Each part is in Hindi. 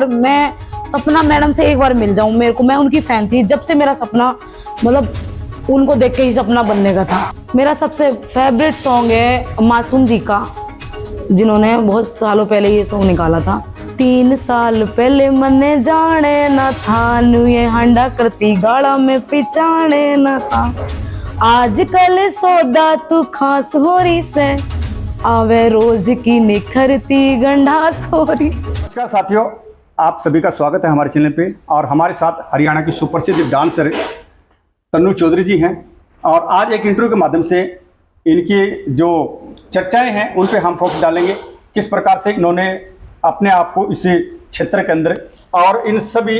मैं सपना मैडम से एक बार मिल जाऊं, मेरे को, मैं उनकी फैन थी जब से मेरा सपना, मतलब उनको देख के ही सपना बनने का था। मेरा सबसे फेवरेट सॉन्ग है मासूम जी का, जिन्होंने बहुत सालों पहले ये सॉन्ग निकाला था। 3 साल पहले मने जाने न था, नु ये हांडा करती गाड़ा में पिचाने न था, आजकल सौदा तू खास हो रही से, आवे रोज की निखरती गंढास हो रही से। नमस्कार साथियों, आप सभी का स्वागत है हमारे चैनल पे। और हमारे साथ हरियाणा की सुप्रसिद्ध डांसर तन्नू चौधरी जी हैं। और आज एक इंटरव्यू के माध्यम से इनकी जो चर्चाएं हैं उन पे हम फोकस डालेंगे, किस प्रकार से इन्होंने अपने आप को इस क्षेत्र के अंदर और इन सभी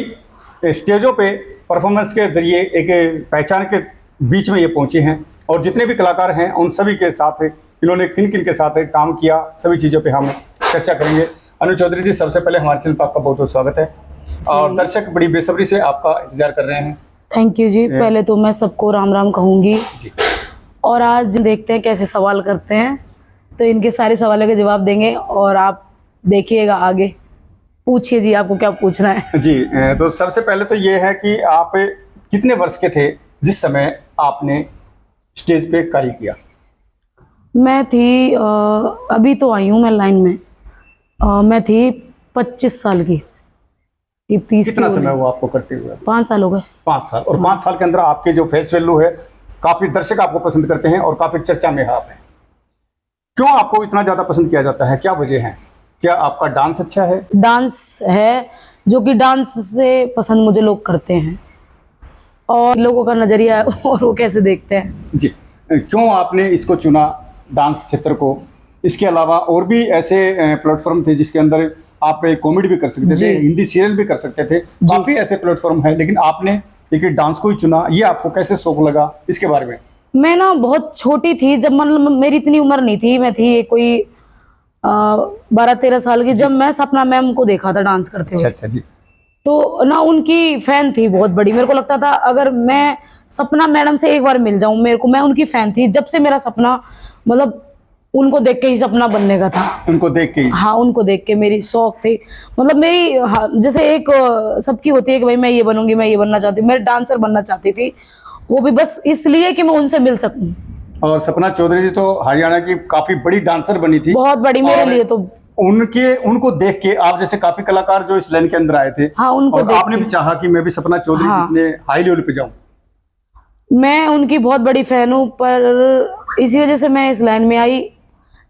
स्टेजों पे परफॉर्मेंस के जरिए एक पहचान के बीच में ये पहुंचे हैं। और जितने भी कलाकार हैं उन सभी के साथ इन्होंने किन किन के साथ काम किया, सभी चीज़ों पे हम चर्चा करेंगे। अनु चौधरी जी, सबसे पहले हमारे चैनल पर आपका बहुत बहुत स्वागत है और दर्शक बड़ी बेसब्री से आपका इंतजार कर रहे हैं। थैंक यू जी। पहले तो मैं सबको राम राम कहूँगी जी। और आज देखते हैं कैसे सवाल करते हैं, तो इनके सारे सवालों के जवाब देंगे और आप देखिएगा आगे। पूछिए जी, आपको क्या पूछना है जी। तो सबसे पहले तो ये है कि आप कितने वर्ष के थे जिस समय आपने स्टेज पे कार्य किया? मैं थी अभी तो आई हूँ मैं लाइन में, मैं थी 25 साल की। 30 कितना समय हुआ आपको करते हुए? 5 साल हो गए। 5 साल। और 5 साल के अंदर आपके जो फेस वैल्यू है, काफी दर्शक आपको पसंद करते हैं और काफी चर्चा में आप हैं। क्यों आपको इतना ज्यादा पसंद किया जाता है, क्या वजह है? क्या आपका डांस अच्छा है? डांस है, जो कि डांस से पसंद मुझे लोग करते हैं और लोगों का नजरिया है और वो कैसे देखते हैं। जी। क्यों आपने इसको चुना, डांस क्षेत्र को? इसके अलावा और भी ऐसे प्लेटफॉर्म थे जिसके अंदर आप कॉमेडी भी कर सकते थे, हिंदी सीरियल भी कर सकते थे, काफी ऐसे प्लेटफॉर्म है, लेकिन आपने एक डांस को ही चुना। ये आपको कैसे शौक लगा, इसके बारे में? मैं ना बहुत छोटी थी जब, मतलब मेरी इतनी उम्र नहीं थी, मैं थी कोई 12-13 साल की, जब मैं सपना मैम को देखा था डांस करते हुए। अच्छा जी। तो ना उनकी फैन थी बहुत बड़ी। मेरे को लगता था अगर मैं सपना मैडम से एक बार मिल जाऊं, मेरे को, मैं उनकी फैन थी जब से मेरा सपना, मतलब उनको देख के ही सपना बनने का था। उनको देख के? हाँ, उनको देख के मेरी शौक थी, मतलब मेरी, हाँ, जैसे एक सबकी होती है कि भाई मैं ये बनूंगी, मैं ये बनना चाहती हूँ, मैं डांसर बनना चाहती थी, वो भी बस इसलिए कि मैं उनसे मिल सकूं। और सपना चौधरी जी तो हरियाणा की काफी बड़ी डांसर बनी थी, बहुत बड़ी मेरे लिए तो। उनको देख के आप जैसे काफी कलाकार जो इस लाइन के अंदर आए थे, हाँ, उनको और आपने भी चाहा कि मैं भी सपना चौधरी जितने हाई लेवल पे जाऊं। मैं उनकी बहुत बड़ी फैन हूँ, पर इसी वजह से मैं इस लाइन में आई,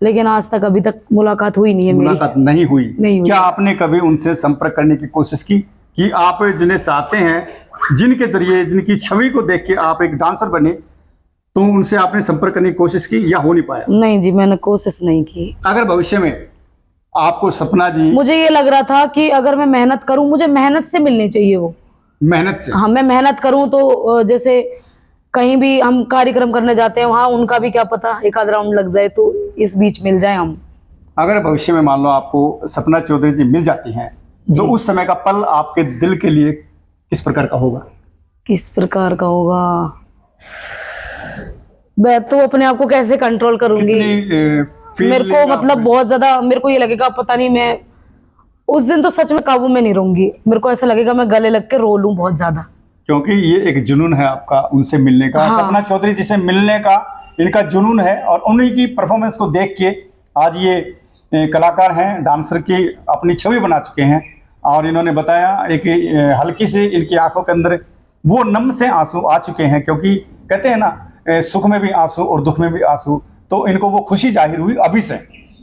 लेकिन आज तक अभी तक मुलाकात हुई नहीं है मेरी। मुलाकात नहीं हुई? क्या आपने कभी उनसे संपर्क करने की कोशिश की कि आप जिन्हें चाहते हैं, जिनके जरिए, जिनकी छवि को देख के आप एक डांसर बने, तो उनसे आपने संपर्क करने की कोशिश की या हो नहीं पाया? नहीं जी, मैंने कोशिश नहीं की। अगर भविष्य में आपको सपना जी, मुझे ये लग रहा था कि अगर मैं मेहनत करूं, मुझे मेहनत से मिलनी चाहिए वो। मेहनत से? हाँ, मैं मेहनत करूं तो जैसे कहीं भी हम कार्यक्रम करने जाते हैं, वहां उनका भी क्या पता एक आध राउंड लग जाए तो इस बीच मिल जाए हम। अगर भविष्य में मान लो आपको सपना चौधरी जी मिल जाती हैं, तो उस समय का पल आपके दिल के लिए किस प्रकार का होगा? किस प्रकार का होगा? मैं तो अपने आप को कैसे कंट्रोल करूंगी? मेरे को मतलब बहुत ज्यादा, मेरे को ये लगेगा पता नहीं, मैं उस दिन तो सच में काबू में नहीं रहूंगी। मेरे को ऐसा लगेगा मैं गले लग के रो लूं बहुत ज्यादा, क्योंकि ये एक जुनून है आपका उनसे मिलने का। हाँ। सपना चौधरी जी से मिलने का इनका जुनून है और उन्हीं की परफॉर्मेंस को देख के आज ये कलाकार हैं, डांसर की अपनी छवि बना चुके हैं। और इन्होंने बताया एक हल्की सी इनकी आंखों के अंदर वो नम से आंसू आ चुके हैं, क्योंकि कहते हैं ना, सुख में भी आंसू और दुख में भी आंसू। तो इनको वो खुशी जाहिर हुई अभी से,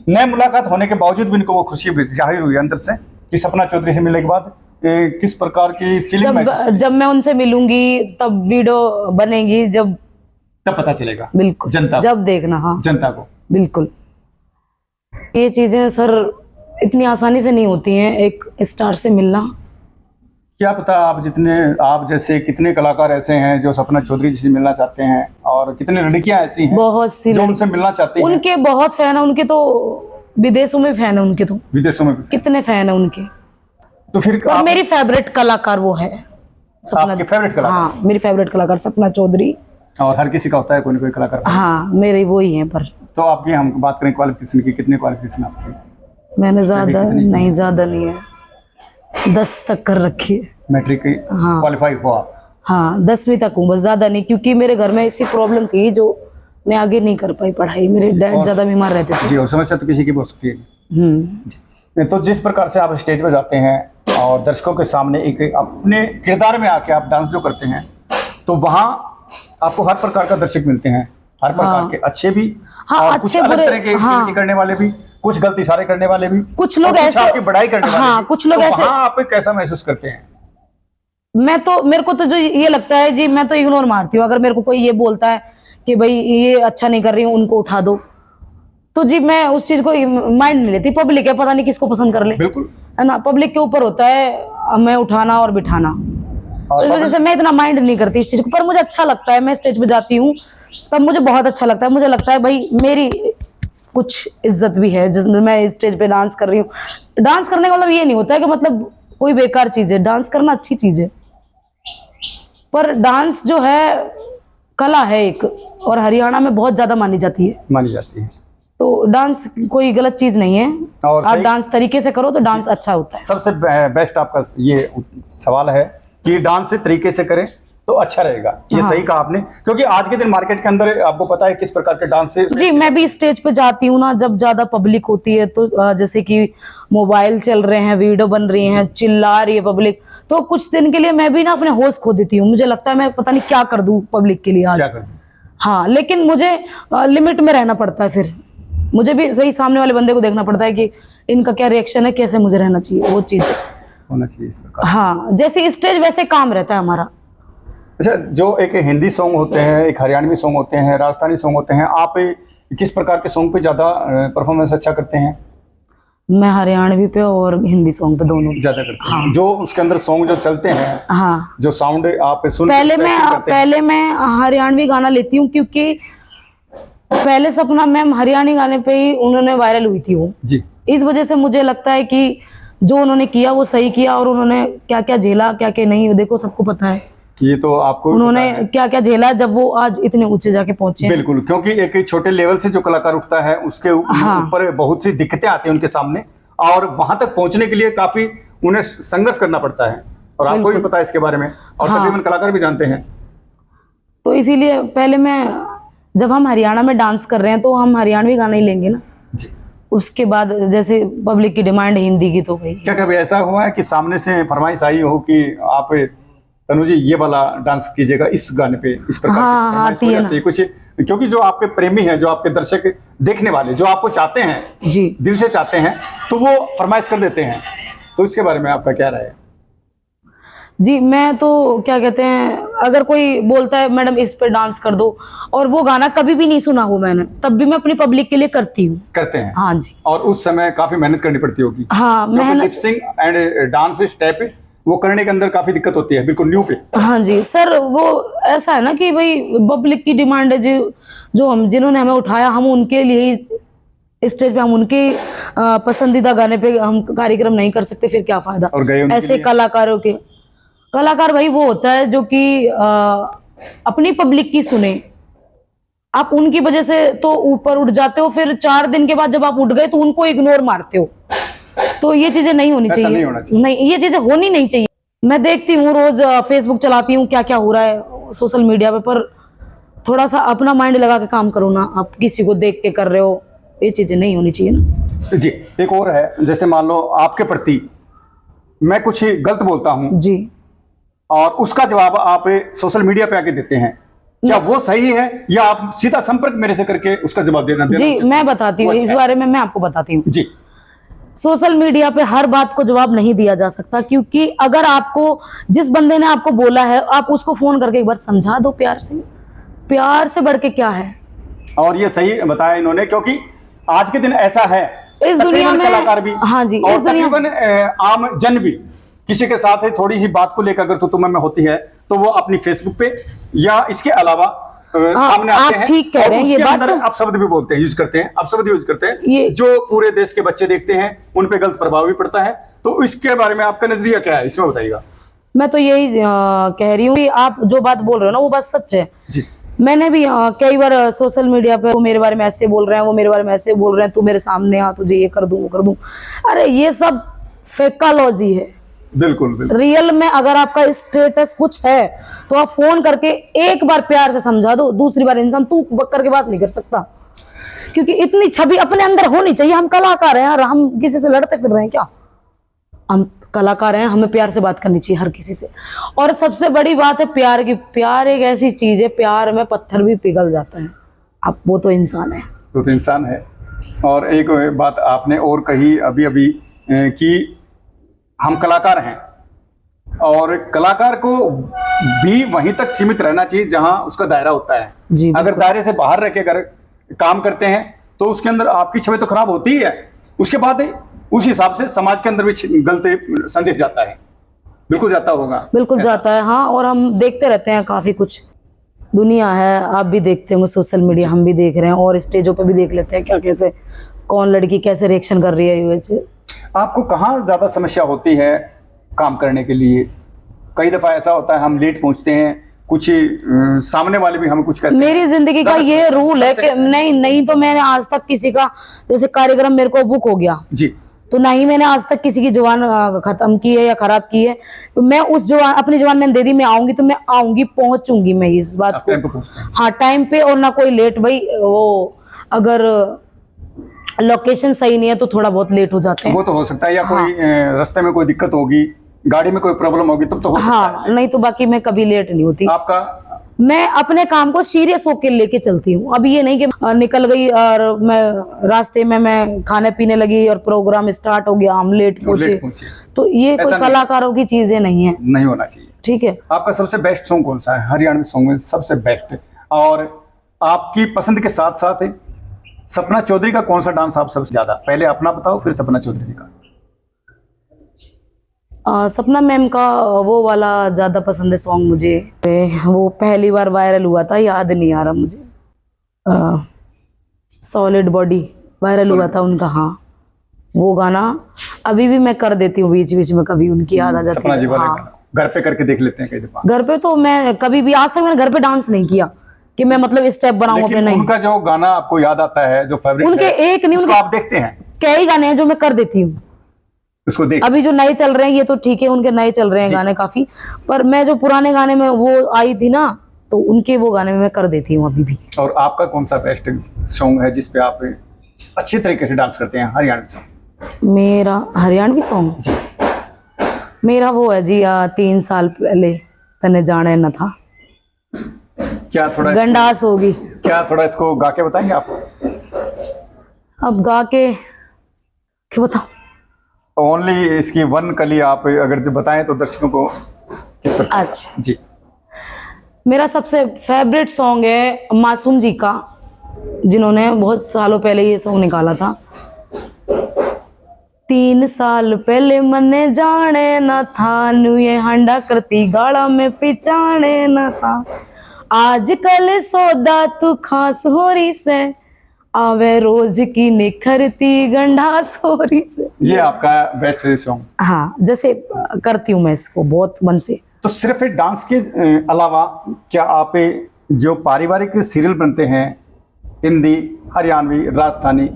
नए मुलाकात होने के बावजूद भी इनको वो खुशी जाहिर हुई अंदर से कि सपना चौधरी से मिलने के बाद किस प्रकार की फीलिंग? जब मैं उनसे मिलूंगी तब वीडियो बनेगी, जब तब पता चलेगा। बिल्कुल, जनता जब देखना। हाँ, जनता को। बिल्कुल। ये चीजें सर इतनी आसानी से नहीं होती हैं, एक स्टार से मिलना। क्या पता आप जैसे कितने कलाकार ऐसे हैं जो सपना चौधरी जी से मिलना चाहते हैं, और कितने लड़कियां ऐसी हैं बहुत सी जो उनसे मिलना चाहती हैं। उनके बहुत फैन है, उनके तो विदेशों में फैन है, उनके तो विदेशों में भी कितने फैन है उनके। तो फिर और मेरी फेवरेट कलाकार वो है सपना। आपके फेवरेट कलाकार? हाँ, मेरी फेवरेट कलाकार सपना चौधरी। और हर किसी का होता है कोई ना कोई कलाकार। हाँ, मेरे वो ही हैं। पर तो आपकी हम बात करें क्वालिफिकेशन की, कितने क्वालिफिकेशन आपकी? मैंने ज्यादा नहीं है। 10 तक कर रखी है। मैट्रिक की हाँ। क्वालिफाई हुआ? हाँ 10वीं तक हूँ बस, ज्यादा नहीं, क्योंकि मेरे घर में ऐसी प्रॉब्लम थी जो मैं आगे नहीं कर पाई पढ़ाई। मेरे डैड ज्यादा बीमार रहते थे। जी, और समस्या तो किसी की भी हो सकती है। हम्म। तो जिस प्रकार से आप स्टेज पर जाते हैं और दर्शकों के सामने एक अपने किरदार में आके आप डांस जो करते हैं, तो वहाँ आपको हर प्रकार का दर्शक मिलते हैं, हर प्रकार के अच्छे भी, हाँ, और अच्छे कुछ अलग बुरे, तरह के हाँ। एक्टिविटी करने वाले भी, कुछ गलत इशारे करने वाले भी, कुछ लोग और ऐसे आपकी बड़ाई करने वाले हाँ, भी। कुछ लोग तो ऐसे, वहाँ आप कैसा महसूस करते हैं? मेरे को तो जो ये लगता है जी, मैं तो इग्नोर मारती हूँ। अगर मेरे को कोई ये बोलता है कि भाई ये अच्छा नहीं कर रही हूँ, उनको उठा दो, तो जी मैं उस चीज को माइंड नहीं लेती। पब्लिक है, पता नहीं किसको पसंद कर ले, बिल्कुल। है ना। पब्लिक के ऊपर होता है हमें उठाना और बिठाना, तो इस वजह से मैं इतना माइंड नहीं करती इस चीज को। पर मुझे अच्छा लगता है, मैं स्टेज पे जाती हूँ तब मुझे बहुत अच्छा लगता है। मुझे लगता है भाई मेरी कुछ इज्जत भी है जिसमें मैं स्टेज पे डांस कर रही हूँ। डांस करने का मतलब ये नहीं होता है कि मतलब कोई बेकार चीज है, डांस करना अच्छी चीज है। पर डांस जो है कला है एक, और हरियाणा में बहुत ज्यादा मानी जाती है। मानी जाती है। तो डांस कोई गलत चीज नहीं है, और आप सही- डांस तरीके से करो तो डांस अच्छा होता है। सबसे बेस्ट आपका ये सवाल है कि डांस से तरीके से करें तो अच्छा रहेगा। ये हाँ। सही कहा आपने, क्योंकि आज के दिन मार्केट के अंदर आपको पता है किस प्रकार के डांस से। जी मैं भी स्टेज पे जाती हूँ ना, जब ज्यादा पब्लिक होती है तो जैसे कि मोबाइल चल रहे हैं, वीडियो बन रही है, चिल्ला रही है पब्लिक, तो कुछ दिन के लिए मैं भी ना अपने होश खो देती हूँ। मुझे लगता है मैं पता नहीं क्या कर दूं पब्लिक के लिए आज। क्या करें? हाँ, लेकिन मुझे लिमिट में रहना पड़ता है। फिर मुझे भी सही सामने वाले बंदे को देखना पड़ता है कि इनका क्या रिएक्शन है, कैसे मुझे रहना चाहिए, वो चीज होना चाहिए इस प्रकार। हाँ, जैसे स्टेज वैसे काम रहता है हमारा। अच्छा, जो एक हिंदी सॉन्ग होते हैं, एक हरियाणवी सॉन्ग होते हैं, राजस्थानी सॉन्ग होते हैं, आप किस प्रकार के सॉन्ग पे ज़्यादा परफॉर्मेंस अच्छा करते हैं? मैं हरियाणवी पे और हिंदी सॉन्ग पे दोनों। ज़्यादा करते हैं? जो उसके अंदर सॉन्ग जो चलते हैं, हाँ, जो साउंड आप सुन पहले मैं हरियाणवी गाना लेती हूँ, क्योंकि पहले सपना मैम हरियाणवी गाने पे ही उन्होंने वायरल हुई थी वो। जी। इस वजह से मुझे लगता है कि जो उन्होंने किया वो सही किया, और उन्होंने क्या क्या झेला, क्या क्या नहीं, देखो सबको पता है ये तो आपको उन्होंने क्या क्या झेला जब वो आज इतने ऊंचे जाके पहुंचे। बिल्कुल, क्योंकि एक छोटे लेवल से जो कलाकार उठता है उसके ऊपर बहुत सी दिक्कतें आती हैं उनके सामने, और वहां तक पहुंचने के लिए काफी उन्हें संघर्ष करना पड़ता है, और आपको भी पता है इसके बारे में, और तकरीबन कलाकार भी जानते हैं। तो इसीलिए पहले मैं, जब हम हरियाणा में डांस कर रहे हैं तो हम हरियाणवी गाना ही लेंगे ना जी। उसके बाद जैसे पब्लिक की डिमांड है हिंदी की, तो भाई क्या कभी ऐसा हुआ है कि सामने से फरमाइश आई हो कि आप तनु जी ये वाला डांस कीजिएगा इस गाने पे, इस प्रकार हाँ, की फरमाइश हो जाती है कुछ? क्योंकि जो आपके प्रेमी हैं, जो आपके दर्शक देखने वाले, जो आपको चाहते हैं, जी दिल से चाहते हैं, तो वो फरमाइश कर देते हैं, तो इसके बारे में आपका क्या राय है? जी, मैं तो क्या कहते हैं, अगर कोई बोलता है मैडम इस पे डांस कर दो, और वो गाना कभी भी नहीं सुना हो मैंने, तब भी मैं अपनी पब्लिक के लिए करती हूँ। करते हैं? हाँ जी। और उस समय काफी मेहनत करनी पड़ती होगी। हाँ, मेहनत। लिपसिंग एंड डांस स्टेप वो करने के अंदर काफी दिक्कत होती है, बिल्कुल न्यू पे। हाँ जी सर, वो ऐसा है ना कि भाई पब्लिक की डिमांड है, जो हम जिन्होंने हमें उठाया, हम उनके लिए ही स्टेज पे, हम उनके पसंदीदा गाने पे हम कार्यक्रम नहीं कर सकते, फिर क्या फायदा। और गए उनके ऐसे लिए? कलाकार भाई वो होता है जो कि अपनी पब्लिक की सुने। आप उनकी वजह से तो ऊपर उठ जाते हो, फिर 4 दिन के बाद जब आप उठ गए तो उनको इग्नोर मारते हो, तो ये चीजें नहीं होनी चाहिए। नहीं होना चाहिए। नहीं, ये चीजें होनी नहीं चाहिए। मैं देखती हूँ रोज फेसबुक चलाती हूँ, क्या क्या हो रहा है सोशल मीडिया पे, पर थोड़ा सा अपना माइंड लगा के काम करो ना। आप किसी को देख के कर रहे हो, ये चीजें नहीं होनी चाहिए ना। जी, एक और है, जैसे मान लो आपके प्रति मैं कुछ गलत बोलता हूँ जी, और उसका जवाब आप सोशल मीडिया पे आके देते हैं, क्या वो सही है, या आप सीधा संपर्क मेरे से करके उसका जवाब देना जी मैं बताती हूँ इस बारे में, मैं आपको बताती हूँ। जी। सोशल मीडिया पे हर बात को जवाब नहीं दिया जा सकता, क्योंकि अगर आपको जिस बंदे ने आपको बोला है, आप उसको फोन करके एक बार समझा दो प्यार से। प्यार से बढ़ के क्या है। और ये सही बताया इन्होंने, क्योंकि आज के दिन ऐसा है, इस दुनिया में कलाकार भी, हाँ जी, और इस दुनिया तकरीबन आम जन भी किसी के साथ थोड़ी सी बात को लेकर अगर तो तुम्हें में होती है, तो वो अपनी फेसबुक पे या इसके अलावा सामने आते हैं। आप ठीक कह रहे हैं, ये बात आप शब्द भी बोलते हैं, यूज करते हैं, आप शब्द यूज करते हैं, ये जो पूरे देश के बच्चे देखते हैं, उन पे गलत प्रभाव भी पड़ता है। तो इसके बारे में आपका नजरिया क्या है, इसमें बताइएगा। मैं तो यही कह रही हूँ कि आप जो बात बोल रहे हो ना, वो बात सच है जी। मैंने भी कई बार सोशल मीडिया पे, वो मेरे बारे में ऐसे बोल रहे हैं, वो मेरे बारे में ऐसे बोल रहे हैं, तू मेरे सामने आ, तुझे ये कर दूं, वो कर दूं। अरे ये सब फेकालॉजी है, बिल्कुल बिल्कुल। रियल में अगर आपका स्टेटस कुछ है तो आप फोन करके एक बार प्यार से समझा दो, दूसरी बार इंसान तू करके बात नहीं कर सकता, क्योंकि इतनी छवि अपने अंदर होनी चाहिए। हम कलाकार हैं यार, हम किसी से लड़ते फिर रहे हैं क्या? हम कलाकार हैं, हमें प्यार से बात करनी चाहिए हर किसी से। और सबसे बड़ी बात है प्यार की। प्यार एक ऐसी चीज है, प्यार में पत्थर भी पिघल जाता है। अब वो तो इंसान है, वो तो इंसान है। और एक बात आपने और कही अभी अभी कि हम कलाकार हैं, और कलाकार को भी वहीं तक सीमित रहना चाहिए जहां उसका दायरा होता है। जी अगर दायरे से बाहर रह के अगर काम करते हैं तो उसके अंदर आपकी छवि तो खराब होती ही है, उसके बाद उस हिसाब से समाज के अंदर भी गलत संदेश जाता है। बिल्कुल जाता होगा। बिल्कुल जाता है, हाँ। और हम देखते रहते हैं काफी कुछ दुनिया है, आप भी देखते होंगे सोशल मीडिया, हम भी देख रहे हैं, और स्टेजों पे भी देख लेते हैं क्या कैसे कौन लड़की कैसे रिएक्शन कर रही है वैसे। आपको कहाँ ज्यादा समस्या होती है काम करने के लिए? कई दफा ऐसा होता है हम लेट पहुंचते हैं, कुछ सामने वाले भी हमें कुछ करते हैं। मेरी जिंदगी का ये रूल है कि नहीं तो मैंने आज तक किसी का जैसे कार्यक्रम मेरे को बुक हो गया जी, तो ना ही मैंने आज तक किसी की जुबान खत्म की है या खराब की है। तो मैं उस जुबान अपनी जुबान मैंने दे दी, मैं आऊंगी तो मैं आऊंगी, पहुंचूंगी मैं इस बात को, हाँ टाइम पे। और ना कोई लेट, भाई वो अगर लोकेशन सही नहीं है तो थोड़ा बहुत लेट हो जाते हैं। वो तो हो सकता है, या कोई रास्ते में कोई दिक्कत होगी, गाड़ी में कोई प्रॉब्लम होगी तब तो हो सकता हाँ है। नहीं तो बाकी मैं कभी लेट नहीं होती। आपका मैं अपने काम को सीरियस होकर लेके चलती हूँ। अब ये नहीं कि निकल गई और मैं रास्ते में मैं खाने पीने लगी और प्रोग्राम स्टार्ट हो गया, हम लेट पहुंचे, तो ये कोई कलाकारों की चीजें नहीं है, नहीं होना चाहिए। ठीक है। आपका सबसे बेस्ट सॉन्ग कौन सा है हरियाणवी सॉन्ग में सबसे बेस्ट? और आपकी पसंद के साथ साथ सपना चौधरी का कौन सा डांस आप सबसे ज्यादा? पहले अपना बताओ फिर सपना चौधरी का। सपना मैम का वो वाला ज्यादा पसंद है सॉन्ग मुझे। वो पहली बार वायरल हुआ था, याद नहीं आ रहा मुझे, सॉलिड बॉडी वायरल हुआ था उनका, हाँ वो गाना अभी भी मैं कर देती हूँ बीच बीच में, कभी उनकी याद आ जाती सपना जी है। वाले हाँ। गाना घर पे करके देख लेते हैं कई दफा। घर पे तो मैं कभी भी आज तक मैंने घर पे डांस नहीं किया कि मैं मतलब स्टेप बनाऊं अपने, नहीं। उनका जो गाना आपको याद आता है जो फेवरेट उनके एक नहीं, उसको उनके आप देखते हैं? कई गाने हैं जो मैं कर देती हूँ। उसको देख अभी जो नए चल रहे हैं ये तो ठीक है, उनके नए चल रहे हैं गाने काफी, पर मैं जो पुराने गाने में वो आई थी ना, तो उनके वो गाने में मैं कर देती हूँ अभी भी। और आपका कौन सा बेस्ट सॉन्ग है जिसपे आप अच्छी तरीके से डांस करते हैं हरियाणवी सॉन्ग? मेरा हरियाणवी सॉन्ग मेरा वो है जी 3 साल पहले तने जाने न था, क्या थोड़ा गंडास होगी। क्या थोड़ा इसको गा के बताएंगे आप? अब गा के क्या बताऊं? ओनली इसकी वन कली आप अगर बताएं तो दर्शकों को किस पर? अच्छा जी, मेरा सबसे फेवरेट सॉन्ग है मासूम जी का, जिन्होंने बहुत सालों पहले ये सॉन्ग निकाला था। 3 साल पहले मने जाने न था, न्यू ये हांडा करती गाड़ा में पिचाने न था, आजकल सौदा तू खास हो रही से, आवे रोज की निखरती गंडा सोरी से। ये आपका बेस्ट सॉन्ग? हाँ, जैसे करती हूँ मैं इसको बहुत मन से। तो सिर्फ डांस के अलावा क्या आप जो पारिवारिक सीरियल बनते हैं हिंदी, हरियाणवी, राजस्थानी,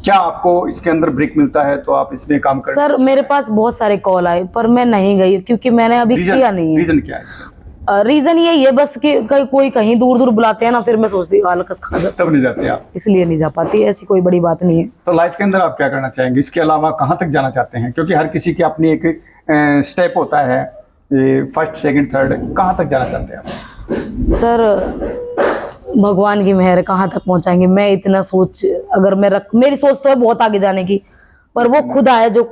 क्या आपको इसके अंदर ब्रेक मिलता है तो आप इसमें काम करते हैं? सर मेरे पास बहुत सारे कॉल आए पर मैं नहीं गई क्योंकि मैंने अभी किया नहीं है। रीजन क्या है इसका? रीजन यही है बस कि कोई कहीं दूर दूर बुलाते हैं ना, फिर मैं सोचती हूँ आलकस खा जाता, तब नहीं जाते आप, इसलिए नहीं जा पाती। ऐसी कोई बड़ी बात नहीं है। तो लाइफ के अंदर आप क्या करना चाहेंगे? इसके अलावा कहाँ तक जाना चाहते हैं? क्योंकि हर किसी की अपनी एक स्टेप होता है, फर्स्ट सेकंड थर्ड, कहाँ तक जाना चाहते हैं आप? सर भगवान की मेहर कहाँ तक पहुंचाएंगे, मैं इतना सोच अगर मैं मेरी सोच तो है बहुत आगे जाने की, पर वो खुदा है जो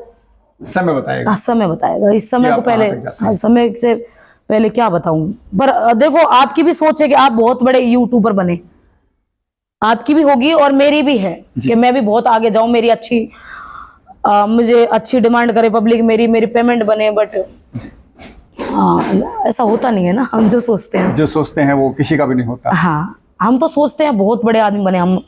समय बताएगा। समय बताएगा। इस समय को पहले, समय से पहले क्या बताऊं। पर देखो आपकी भी सोच है कि आप बहुत बड़े यूट्यूबर बने, आपकी भी होगी और मेरी भी है कि मैं भी बहुत आगे जाऊं, मेरी अच्छी मुझे अच्छी डिमांड करे पब्लिक, मेरी पेमेंट बने। बट ऐसा होता नहीं है ना, हम जो सोचते हैं वो किसी का भी नहीं होता। हाँ, हम तो सोचते हैं बहुत बड़े आदमी बने, हम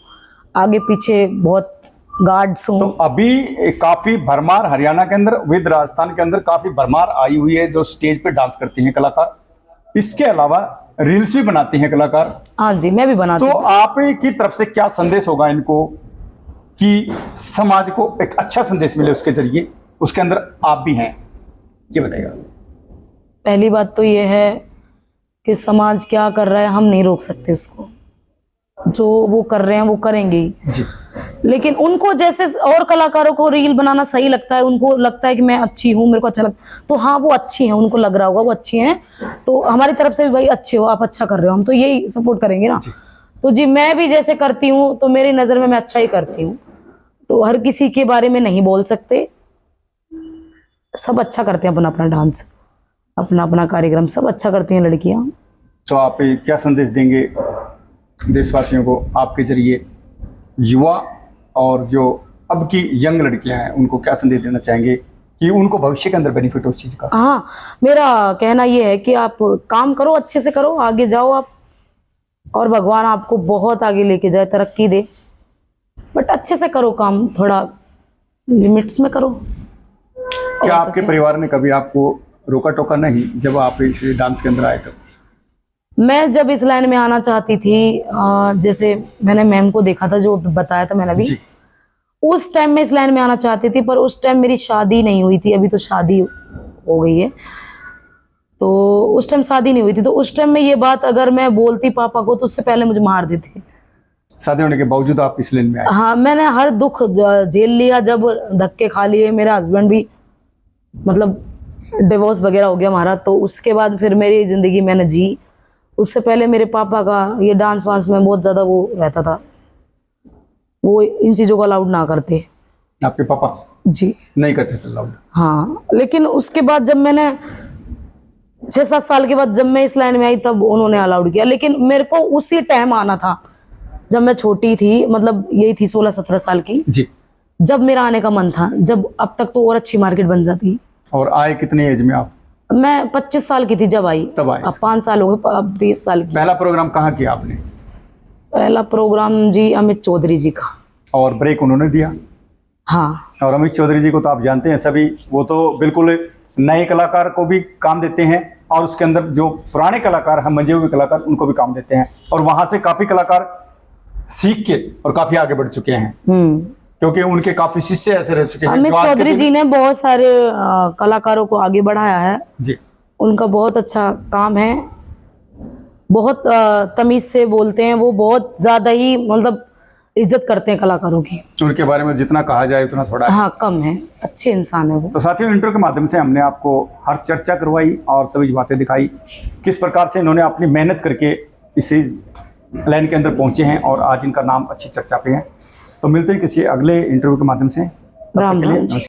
आगे पीछे बहुत गार्ड्स हों। तो अभी काफी भरमार हरियाणा के अंदर विद राजस्थान के अंदर काफी भरमार आई हुई है जो स्टेज पे डांस करती हैं कलाकार। इसके अलावा रील्स भी बनाती हैं कलाकार। हाँ जी, मैं भी बनाती हूँ। तो आप की तरफ से क्या संदेश होगा इनको कि समाज को एक अच्छा संदेश मिले उसके जरिए? उसके अंदर आप भी हैं। क्या बताएगा? पहली बात तो ये है कि समाज क्या कर रहा है हम नहीं रोक सकते उसको, जो वो कर रहे हैं वो करेंगे ही। जी। लेकिन उनको जैसे और कलाकारों को रील बनाना सही लगता है, उनको लगता है कि मैं अच्छी हूँ, मेरे को अच्छा लगता, तो हाँ वो अच्छी हैं, उनको लग रहा होगा वो अच्छी हैं, तो हमारी तरफ से भी भाई अच्छे हो, आप अच्छा कर रहे हो, हम तो यही सपोर्ट करेंगे ना। तो जी मैं भी जैसे करती हूँ तो मेरी नज़र में मैं अच्छा ही करती हूँ, तो हर किसी के बारे में नहीं बोल सकते, सब अच्छा करते हैं अपना अपना डांस, अपना अपना कार्यक्रम, सब अच्छा करती हैं लड़कियाँ। तो आप क्या संदेश देंगे देशवासियों को आपके जरिए, युवा और जो अब की यंग लड़कियां हैं उनको क्या संदेश देना चाहेंगे कि उनको भविष्य के अंदर बेनिफिट हो उस चीज़ का? हाँ, मेरा कहना ये है कि आप काम करो, अच्छे से करो, आगे जाओ आप, और भगवान आपको बहुत आगे लेके जाए, तरक्की दे, बट अच्छे से करो काम, थोड़ा लिमिट्स में करो। क्या आपके परिवार ने कभी आपको रोका टोका नहीं जब आप इस डांस के अंदर आए तब? मैं जब इस लाइन में आना चाहती थी, जैसे मैंने मैम को देखा था, जो बताया था मैंने अभी, जी। उस टाइम में इस लाइन में आना चाहती थी, पर उस टाइम मेरी शादी नहीं हुई थी, अभी तो शादी हो गई है, तो उस टाइम शादी नहीं हुई थी, तो उस टाइम में ये बात अगर मैं बोलती पापा को तो उससे पहले मुझे मार देते। शादी होने के बावजूद आप इस लाइन में आए? हाँ, मैंने हर दुख झेल लिया, जब धक्के खा लिए, मेरा हस्बैंड भी मतलब डिवोर्स वगैरह हो गया हमारा, तो उसके बाद फिर मेरी ज़िंदगी मैंने जी। उससे पहले मेरे पापा का ये डांस वांस में बहुत ज़्यादा वो रहता था, वो इन चीज़ों को अलाउड ना करते। आपके पापा जी नहीं करते थे अलाउड? हाँ, लेकिन उसके बाद जब मैंने 6-7 साल के बाद जब मैं इस लाइन में आई तब उन्होंने अलाउड किया, लेकिन मेरे को उसी टाइम आना था जब मैं छोटी थी, मतलब यही थी 16-17 साल की, जी। जब मेरा आने का मन था, जब अब तक तो और अच्छी मार्केट बन जाती। और आए कितने एज में आप? मैं 25 साल की थी जब आई, तब आए? अब 5 साल हो गए, अब 30 साल की। पहला प्रोग्राम कहाँ किया आपने? पहला प्रोग्राम जी अमित चौधरी जी का। और ब्रेक उन्होंने दिया? हाँ, और अमित चौधरी जी को तो आप जानते हैं सभी, वो तो बिल्कुल नए कलाकार को भी काम देते हैं, और उसके अंदर जो पुराने कलाकार हैं, मंजे हुए कलाकार, उनको भी काम देते हैं, और वहाँ से काफ़ी कलाकार सीख के और काफ़ी आगे बढ़ चुके हैं, क्योंकि उनके काफ़ी शिष्य ऐसे रह चुके हैं। अमित चौधरी जी ने बहुत सारे कलाकारों को आगे बढ़ाया है जी। उनका बहुत अच्छा काम है, बहुत तमीज से बोलते हैं वो, बहुत ज़्यादा ही मतलब इज्जत करते हैं कलाकारों की। उनके बारे में जितना कहा जाए उतना थोड़ा है। हाँ, कम है, अच्छे इंसान है वो। तो साथियों, इंटरव्यू के माध्यम से हमने आपको हर चर्चा करवाई और सभी बातें दिखाई, किस प्रकार से इन्होंने अपनी मेहनत करके इसी लाइन के अंदर पहुंचे हैं और आज इनका नाम अच्छी चर्चा पे है। तो मिलते हैं किसी अगले इंटरव्यू के माध्यम से। तब तक राम के लिए राम जी। नमस्कार।